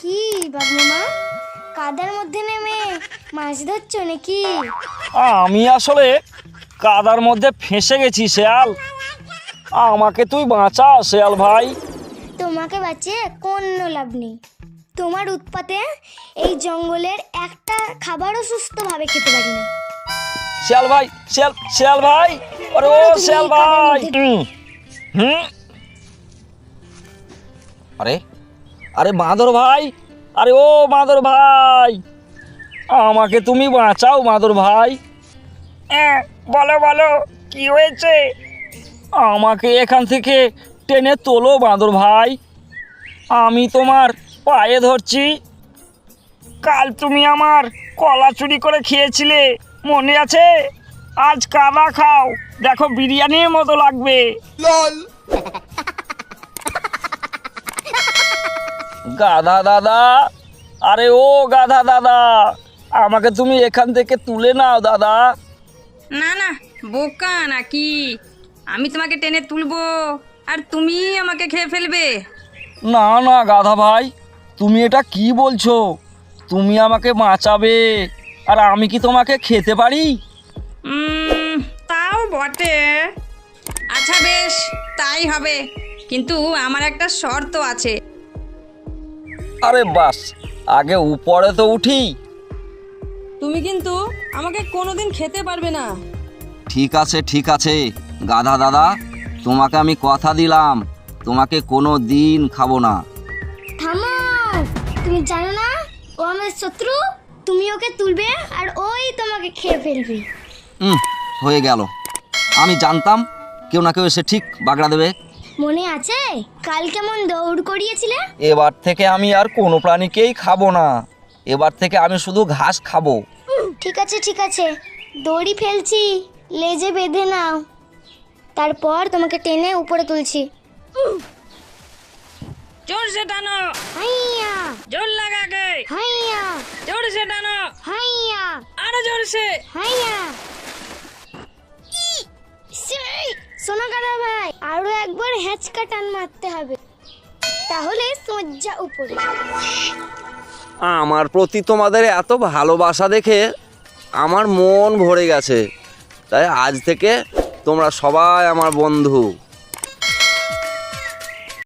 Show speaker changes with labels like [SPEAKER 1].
[SPEAKER 1] কি বাবুমা, কাদার মধ্যে নেমে মাছ ধরছো নাকি?
[SPEAKER 2] আমি আসলে কাদার মধ্যে ফেঁসে গেছি শেয়াল, আমাকে তুই বাঁচা শেয়াল ভাই।
[SPEAKER 1] তোমাকে বাঁচিয়ে কোনো লাভ নেই। তোমার উৎপাতে এই জঙ্গলের একটা খাবারও সুস্থভাবে খেতে পারি না।
[SPEAKER 2] শেয়াল ভাই, শেয়াল ভাই, আরে ও শেয়াল ভাই। হুম, আরে আরে বাঁদর ভাই, আরে ও বাঁদর ভাই, আমাকে তুমি বাঁচাও বাঁদর ভাই। বলো বলো কি হয়েছে? আমাকে এখান থেকে টেনে তোলো বাঁদর ভাই, আমি তোমার পায়ে ধরছি। কাল তুমি আমার কলা চুরি করে খেয়েছিলে, মনে আছে? আজ কাদা খাও, দেখো বিরিয়ানির মতো লাগবে। গাধা দাদা, আরে ও গাধা দাদা, আমাকে তুমি এখান থেকে তুলে নাও দাদা।
[SPEAKER 3] না না, বোকা নাকি? আমি তোমাকে টেনে তুলবো আর তুমি আমাকে খেয়ে ফেলবে?
[SPEAKER 2] না না গাধা ভাই, তুমি এটা কি বলছো? তুমি আমাকে বাঁচাবে আর আমি কি তোমাকে খেতে পারি?
[SPEAKER 3] তাও বটে। আচ্ছা বেশ, তাই হবে, কিন্তু আমার একটা শর্ত আছে।
[SPEAKER 2] আরে বাস, আগে উপরে তো উঠি।
[SPEAKER 4] তুমি কিন্তু আমাকে কোনোদিন খেতে পারবে না।
[SPEAKER 2] ঠিক আছে গাধা দাদা, তোমাকে আমি কথা দিলাম, তোমাকে কোনো দিন খাবো না।
[SPEAKER 1] থামো, তুমি জানো না ও আমার শত্রু? তুমি ওকে তুলবে আর ওই তোমাকে খেয়ে ফেলবে।
[SPEAKER 2] হয়ে গেল, আমি জানতাম কেউ না কেউ এসে ঠিক বাগড়া দেবে।
[SPEAKER 1] মনে আছে কাল কেমন দৌড় করিয়েছিলে?
[SPEAKER 2] এবার থেকে আমি আর কোনো প্রাণীকেই খাবো না, এবার থেকে আমি শুধু ঘাস খাবো।
[SPEAKER 1] ঠিক আছে, দড়ি ফেলছি, লেজে বেঁধে নাও, তারপর তোমাকে টেনে উপরে তুলছি।
[SPEAKER 3] জোর সে টানো,
[SPEAKER 1] হাইয়া
[SPEAKER 3] জোর লাগাকে,
[SPEAKER 1] হাইয়া
[SPEAKER 3] জোর সে টানো,
[SPEAKER 1] হাইয়া
[SPEAKER 3] আরো জোর সে।
[SPEAKER 1] হাইয়া। শোনো গাধা ভাই, আরো একবার হ্যাঁচকা টান মারতে হবে, তাহলে সোজা উপরে।
[SPEAKER 5] আমার প্রতি তোমাদের এত ভালোবাসা দেখে আমার মন ভরে গেছে, তাই আজ থেকে তোমরা সবাই আমার বন্ধু।